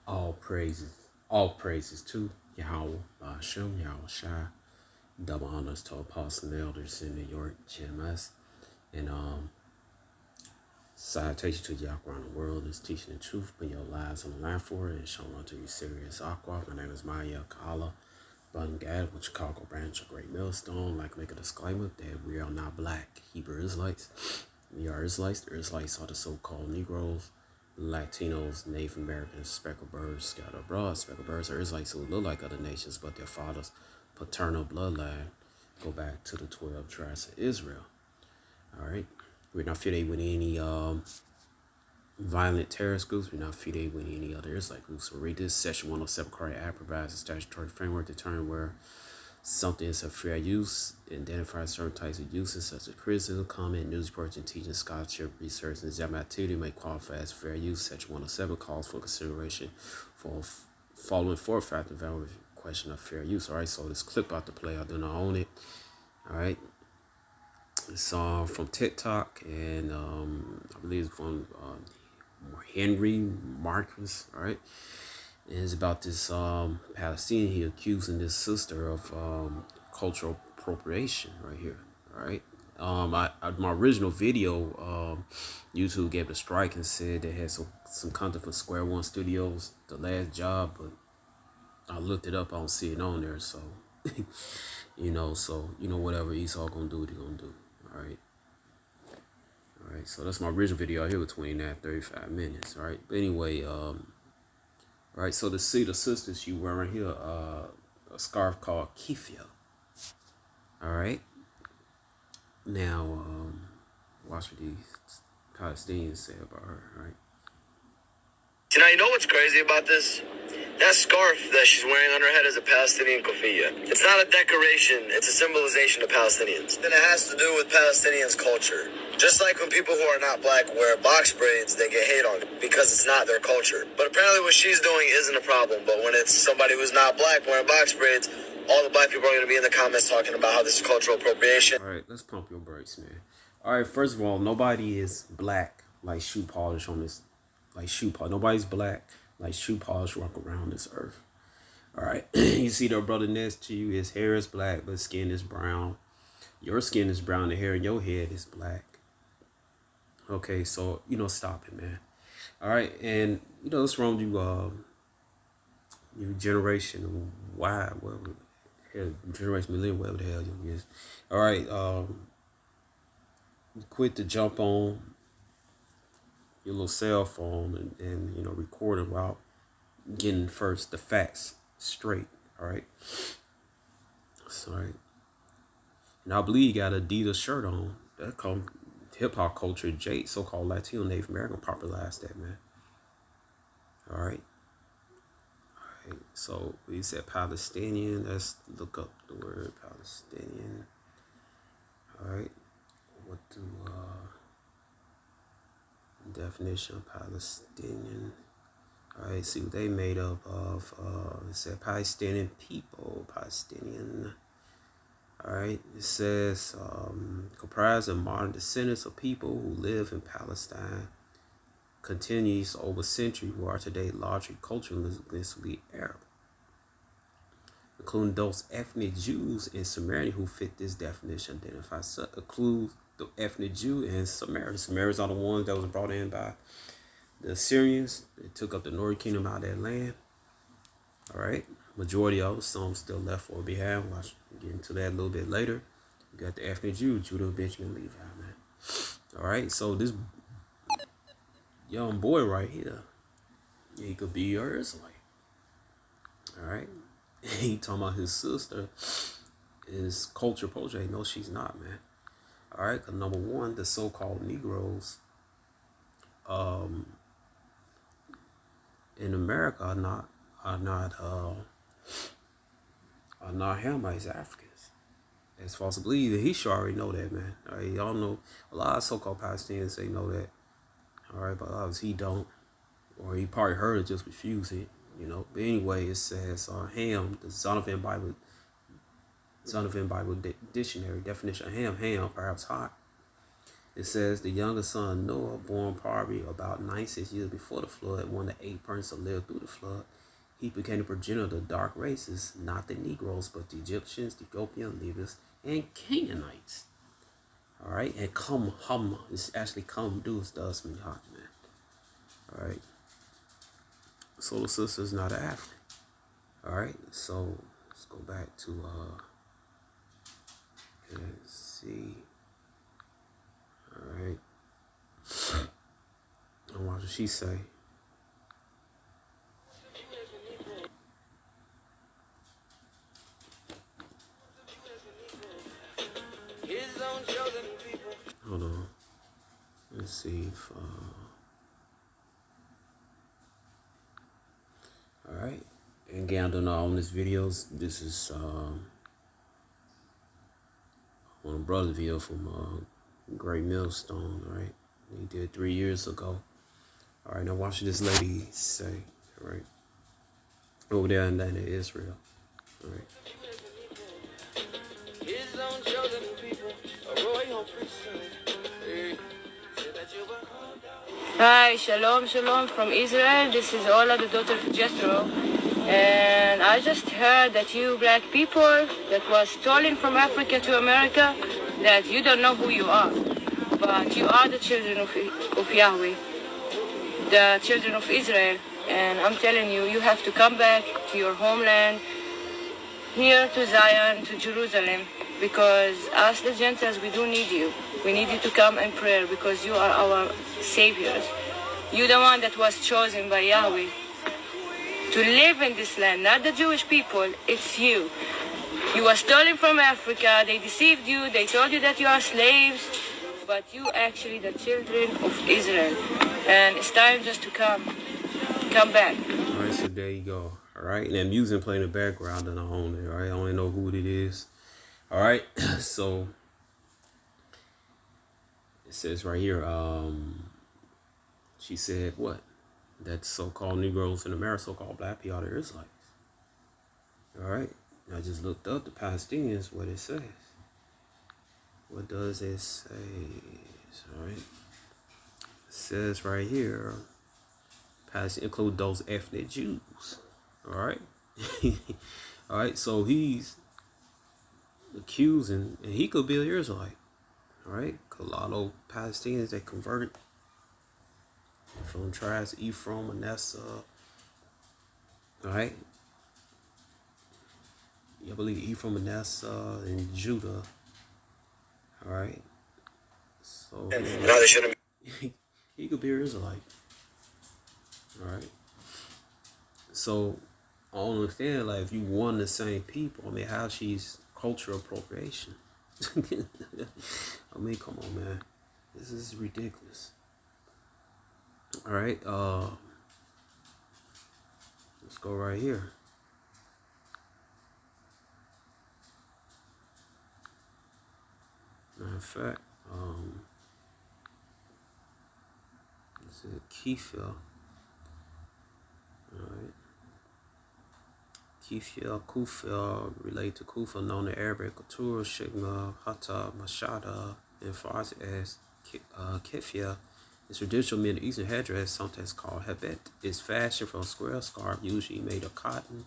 All praises to Yahweh, Hashem, Yahweh Shai. Double honors to Apostle and Elders in New York, GMS. And salutation to Yahweh around the world is teaching the truth, putting your lives on the line for it, and showing to you serious aqua. My name is Maya Kahala Bungad with Chicago branch of Great Millstone. Like to make a disclaimer that we are not black Hebrew Israelites. We are Israelites. The Israelites are the so-called Negroes, Latinos, Native Americans, speckled birds scattered abroad. Speckled birds are Israelites who look like other nations, but their fathers' paternal bloodline go back to the 12 tribes of Israel. All right. We're not affiliated with any violent terrorist groups. We're not affiliated with any other Israelite groups. So read this. Section 107 Correct Act provides a statutory framework to determine where something is a fair use, identifies certain types of uses such as criticism, comment, news reports, and teaching, scholarship, research, and exam activity may qualify as fair use. Section 107 calls for consideration for following four factor value question of fair use. All right, so this clip about to play, I do not own it. All right, it's from TikTok, and I believe it's from Henry Marcus. All right, and it's about this Palestinian. He accusing this sister of cultural appropriation right here. All right. My original video, YouTube gave it a strike and said they had some content from Square One Studios, The Last Job, but I looked it up. I don't see it on there, so whatever Esau gonna do, what he gonna do. All right. So that's my original video out here with 35 minutes. All right. But anyway, all right. So to see the sister, she wearing here a scarf called keffiyeh. All right. Now, watch what these Palestinians say about her. All right. Now, you know what's crazy about this? That scarf that she's wearing on her head is a Palestinian keffiyeh. It's not a decoration, it's a symbolization of Palestinians. And it has to do with Palestinians' culture. Just like when people who are not black wear box braids, they get hate on it because it's not their culture. But apparently what she's doing isn't a problem. But when it's somebody who's not black wearing box braids, all the black people are going to be in the comments talking about how this is cultural appropriation. All right, let's pump your brakes, man. All right, first of all, nobody is black like shoe polish on this. Like shoe polish. Nobody's black like shoe polish walk around this earth. All right. You see their brother next to you, his hair is black, but his skin is brown. Your skin is brown, the hair in your head is black. Okay, so, stop it, man. All right, and, what's wrong with you, your generation, why, whatever, hell, generation, millennium, whatever the hell you is. All right, quit to jump on your little cell phone and recording while getting first the facts straight. All right. Sorry. And I believe you got an Adidas shirt on. That come hip hop culture, so-called Latino Native American popularized that, man. All right. All right. So we said Palestinian. Let's look up the word Palestinian. All right. What do definition of Palestinian? All right, see what they made up of. It said Palestinian people, Palestinian. All right, it says comprised of modern descendants of people who live in Palestine, continues over centuries, who are today largely culturally linguistically Arab, including those ethnic Jews in Samaria who fit this definition. Include the ethnic Jew and Samaritans. Samaritans are the ones that was brought in by the Assyrians. They took up the northern kingdom out of that land. All right. Majority of some still left for behind. We'll get into that a little bit later. You got the ethnic Jew, Judah, Benjamin, Levi, man. All right. So this young boy right here, he could be your Israelite. All right. He talking about his sister is culture project. No, she's not, man. All right. Because number one, the so-called Negroes, in America are not Hamites, Africans. As far as I believe, he should already know that, man. All right, y'all know a lot of so-called Palestinians, they know that. All right, but obviously he don't, or he probably heard it, just refused it, But anyway, it says Ham, the Zondervan Bible Dictionary definition of ham, perhaps hot, It says the youngest son Noah, born probably about 96 years before the flood, one of the 8 persons to live through the flood. He became the progenitor of the dark races, not the Negroes, but the Egyptians, the Ethiopian Libyans, and Canaanites. All right, and come hum. It's actually come do does mean hot, man. All right. So the sister's not an African. All right, so let's go back to let's see. All right, and watch what she say. Hold on. Let's see if all right. And again, I don't know on this videos. This is one of brother's video from Great Millstone, right? He did 3 years ago. All right, now watch this lady say, all right, over there in Israel, all right. His own chosen people, a royal priesthood. Hi, shalom, shalom from Israel. This is Ola, the daughter of Jethro. And I just heard that you black people that was stolen from Africa to America, that you don't know who you are. But you are the children of Yahweh, the children of Israel. And I'm telling you, you have to come back to your homeland, here to Zion, to Jerusalem, because us the Gentiles, we do need you. We need you to come and pray because you are our saviors. You're the one that was chosen by Yahweh to live in this land, not the Jewish people, it's you. You were stolen from Africa, they deceived you, they told you that you are slaves, but you actually the children of Israel. And it's time just to come back. All right, so there you go. All right, and that music playing in the background and I own it. All right, I don't know who it is. All right, so it says right here, she said what? That so-called Negroes in America, so-called black people, are the Israelites. All right, I just looked up the Palestinians, what it says. What does it say? All right, it says right here, Palestinians include those ethnic Jews. All right, all right, so he's accusing, and he could be an Israelite. All right, a lot of Palestinians that converted from tribes Ephraim, Manasseh. All right, I believe Ephraim, Manasseh, and Judah. All right, so No, they shouldn't. he could be an Israelite. All right, so I don't understand, like, if you want the same people, I mean, how she's cultural appropriation. I mean, come on, man. This is ridiculous. All right, let's go right here. Matter of fact, this is Kefir. All right. Kefir, Kufir, related to Kufa, known in Arabic, Qatur, Shigma, Hatta, Mashada, and Farsi as Kefir. Its traditional Middle Eastern headdress, sometimes called habet, is fashioned from a square scarf, usually made of cotton.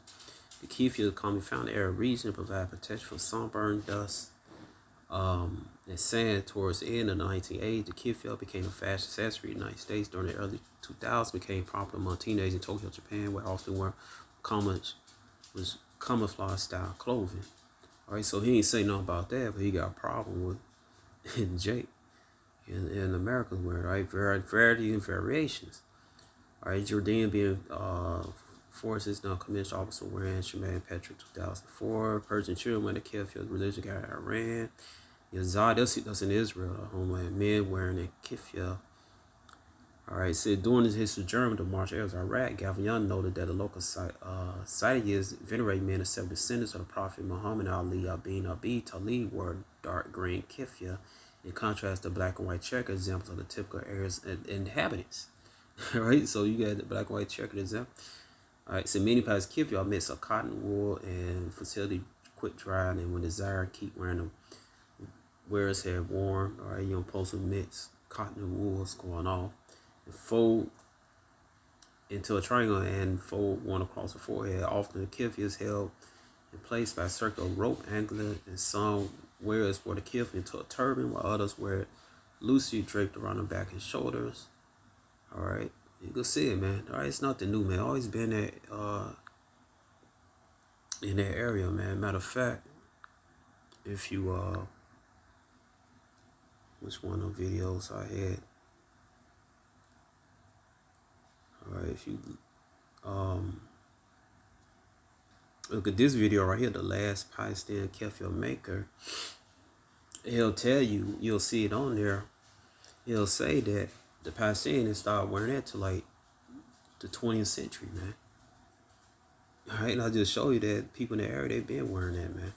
The kefir is commonly found in the Arab region and provide protection from sunburn, dust, and sand. Towards the end of the 1980s, the kefir became a fashion accessory in the United States. During the early 2000s, became popular among teenagers in Tokyo, Japan, where often wear camouflage style clothing. All right, so he ain't say nothing about that, but he got a problem with Jake. In Americans wear, right? Variety and variations. All right, Jordanian forces now commissioned officer wearing Shemaine Petrick 2004. Persian children when the kefir religion got Iran. Yazid, that's in Israel. Homeland men wearing a kefir. All right, said during his sojourn to March areas Iraq, Gavin noted that the local Sayyidis venerate men except descendants of the Prophet Muhammad Ali bin Abi Talib wore dark green kefir, in contrast to black and white checkered examples of the typical areas and inhabitants. All right, so you got the black and white checkered example. All right, so many past kefir are mix of cotton wool and facility quick drying, and when desired, keep wearing them wearers had worn. All right, supposed to mix cotton and wool was going off, and fold into a triangle and fold one across the forehead. Often the kif is held in place by a circle of rope angler, and some wearers wear the kif into a turban, while others wear it loosely draped around the back and shoulders. All right, you can see it, man. All right, it's nothing new, man. Always been there in that area, man. Matter of fact, if you which one of the videos I had? All right, if you look at this video right here, the last Pakistan kefir maker, he'll tell you, you'll see it on there, he'll say that the Pakistanians started wearing that to like the 20th century, man. All right, and I just show you that people in the area, they've been wearing that, man.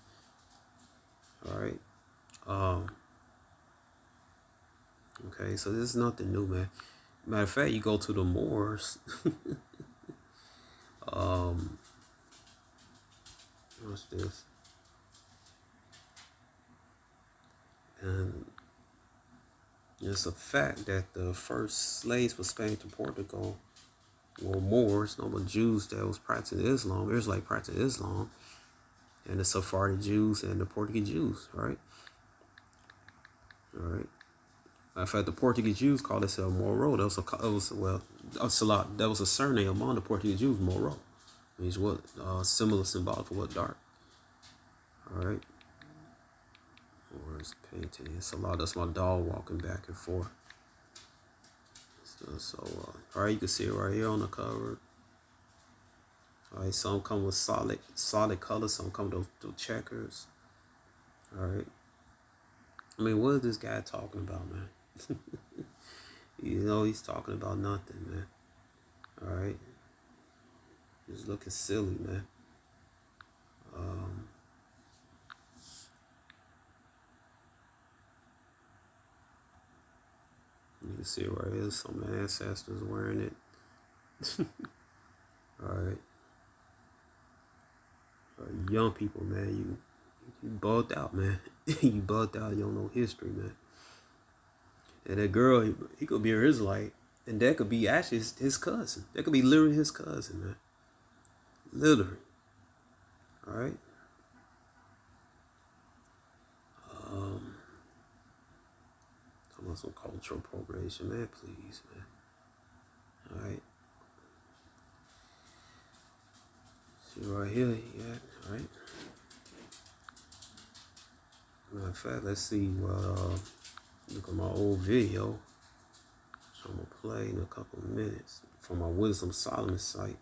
All right. Okay, so this is nothing new, man. Matter of fact, you go to the Moors. What's this? And it's a fact that the first slaves from Spain to Portugal were Moors, no but Jews that was practicing Islam. It was like practicing Islam, and the Sephardic Jews and the Portuguese Jews, right? All right. In fact, the Portuguese Jews called themselves Moro. That was a surname among the Portuguese Jews, Moro. Means what? Similar symbolic for what? Dark. All right. Where's painting? It's a lot. That's my dog walking back and forth. All right, you can see it right here on the cover. All right, some come with solid colors. Some come with those checkers. All right. I mean, what is this guy talking about, man? He's talking about nothing, man. All right. Just looking silly, man. You can see it right here. Some of the ancestors wearing it. All right. Young people, man, you bugged out, man. You bugged out. You don't know history, man. And that girl, he could be an Israelite, and that could be actually his cousin. That could be literally his cousin, man. Literally. All right. Talking about some cultural appropriation, man. Please, man. All right. See right here, yeah. All right. Matter of fact, let's see what. Look at my old video. So I'm gonna play in a couple of minutes from my Wisdom Solomon site.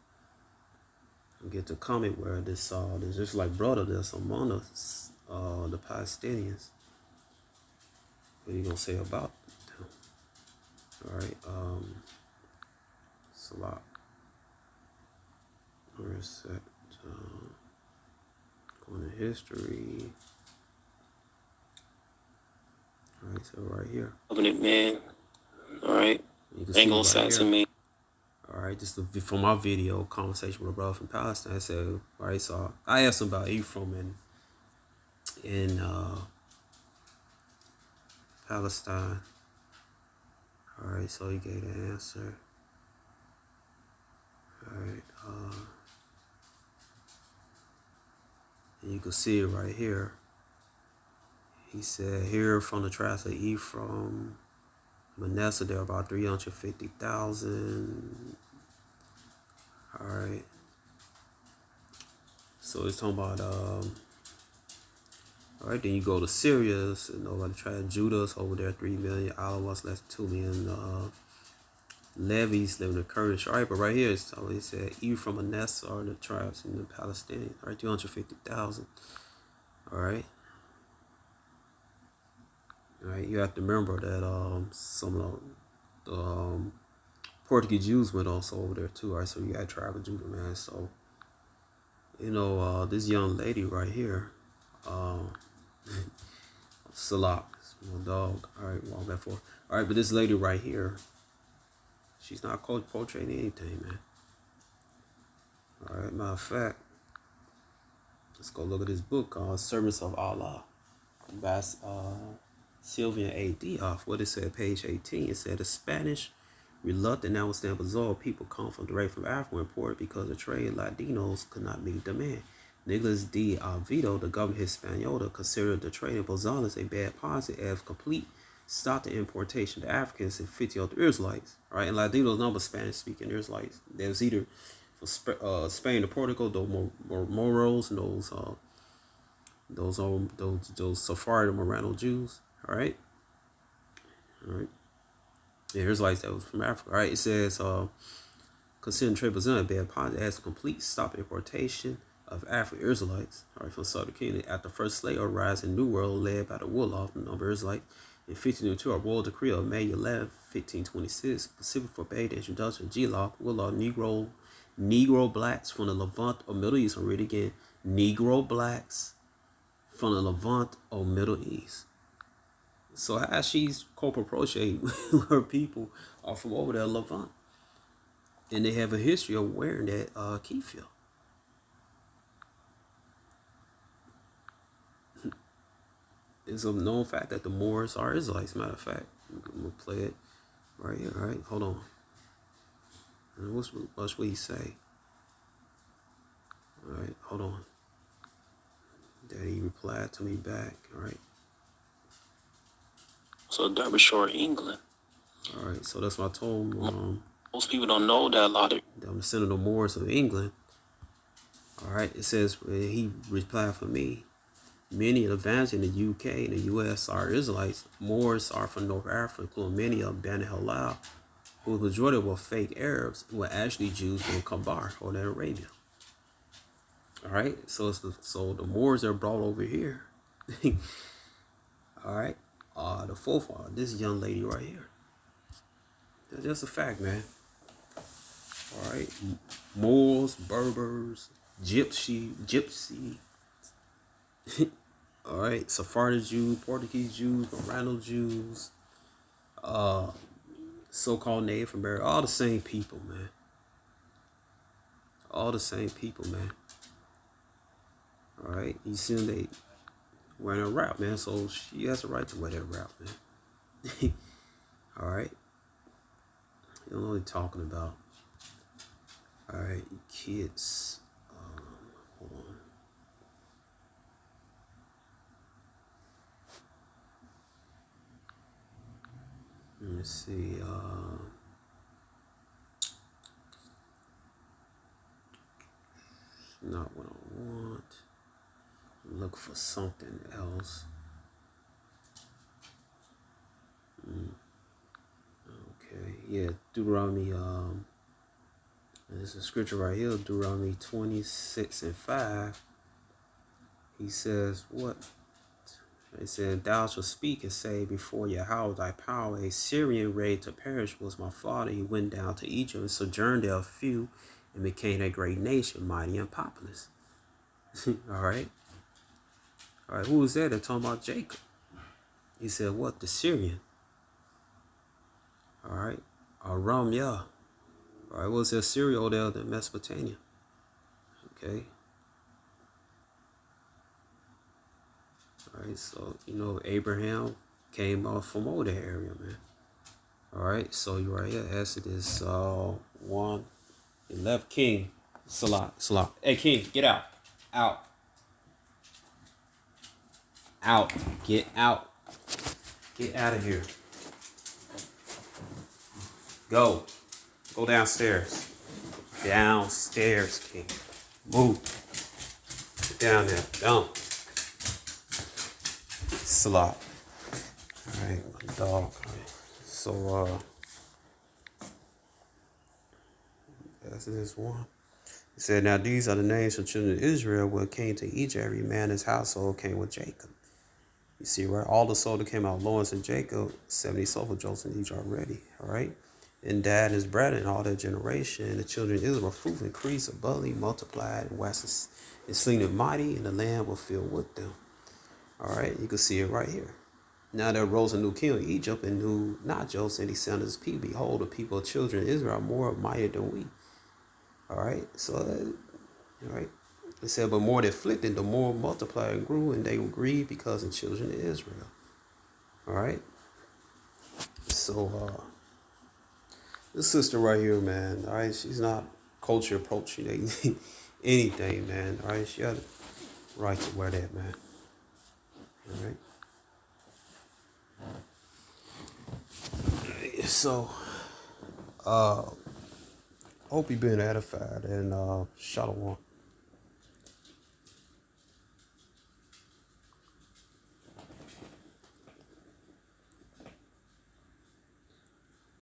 And get the comment where this there's just like brother that's among us, the Palestinians. What are you gonna say about them? All right, Salah. Where is that? Going to history. All right, so right here. Covenant man. All right. Anglo-Saxon man. All right, just from my video conversation with a brother from Palestine. I said, all right, so I asked him about Ephraim in Palestine. All right, so he gave the answer. All right, and you can see it right here. He said, here from the tribes of Ephraim, Manasseh, there are about 350,000. All right. So it's talking about, all right, then you go to Syria, so nobody tried. Judah's over there, 3 million. Alawas, less than 2 million. Levies live in the Kurdish. All right, but right here, it said, Ephraim, Manasseh are the tribes in the Palestinian. All right, 350,000. All right. All right, you have to remember that some of the Portuguese Jews went also over there too. All right, so you got tribe of Judah, man. So, this young lady right here, Salak, my dog. All right, walk back for. All right, but this lady right here, she's not portraying anything, man. All right, matter of fact, let's go look at this book called Servants of Allah. Sylvian A.D. off what it said, page 18. It said the Spanish reluctant now stand bizarre people come from direct from Africa imported because the trade Latinos could not meet demand. Nicholas D. Alvito, the governor of Hispaniola, considered the trade in Bozales a bad policy as complete stopped the importation to Africans and 50 other Israelites. All right, and Latinos number Spanish speaking Israelites. There was either from Spain to Portugal, those Moros and those Sephardic Morano Jews. All right. Yeah, Israelites that was from Africa. All right. It says considering trade Brazil a bad policy as a complete stop importation of African Israelites. All right, from Southern Kingdom after first slave rise in New World led by the Wolof number Israelites. In 1502, a royal decree of May 11, 1526, specifically forbade the introduction of G-Law, Negro blacks from the Levant or Middle East. I'll read it again. Negro blacks from the Levant or Middle East. So how she's co-appropriate her people are from over there, Levant. And they have a history of wearing that kefir. It's a known fact that the Moors are Israelites. Matter of fact, I'm gonna play it right here. All right, hold on. What's what he say? All right, hold on. Daddy replied to me back. All right. So Derbyshire, England. All right, so that's what I told him. Most people don't know that a lot of. I'm the son of the Moors of England. All right, it says he replied for me. Many advanced in the UK and the US are Israelites. Moors are from North Africa, including many of Bani Halal, who the majority were fake Arabs, who were actually Jews from Kabar or Arabia. All right, so the Moors are brought over here. All right, the fourth one, this young lady right here. That's just a fact, man. All right, Moors, Berbers, Gypsy. All right, Sephardic Jews, Portuguese Jews, Morano Jews, so-called Native American, all the same people, man. All the same people, man. All right, you see them, they wearing a wrap, man, so she has the right to wear that wrap, man. All right, you don't know what you're talking about. All right, kids, hold on. Let me see. Not what I want. Look for something else. Okay. Yeah, Deuteronomy. There's a scripture right here, Deuteronomy 26:5. He says, what? It said, thou shalt speak and say before Yahweh thy power, a Syrian ready to perish was my father. He went down to Egypt and sojourned there a few and became a great nation, mighty and populous. All right. All right, who was that? They're talking about Jacob. He said, what? The Syrian. All right. Aram, yeah. All right, was there Syria or there in Mesopotamia? Okay. All right, so, Abraham came off from over that area, man. All right, so you're right here. Exodus 1. He left King. Salah. Hey, King, get out. Out. Get out. Get out of here. Go downstairs. Downstairs, King. Move. Get down there. Don't. Slot. All right, my dog. So, that's this one. He said, now these are the names of children of Israel when came to Egypt. Every man in his household came with Jacob. You see, right? All the soldiers came out, Lawrence and Jacob, 70 soldiers Joseph in Egypt already. All right. And Dad and his brother and all their generation. And the children of Israel were fruitful, increased abundantly, multiplied, and waxed exceedingly mighty, and the land was filled with them. All right, you can see it right here. Now there arose a new king of Egypt and knew not Joseph, and he said unto his people, behold, the people of children of Israel are more mighty than we. All right, so, all right. It said, but more they afflicted, the more multiplied and grew, and they were grieved because of the children of Israel. All right. So this sister right here, man. All right, she's not culture approaching anything, man. All right, she had the right to wear that, man. All right. So, hope you've been edified and shalom.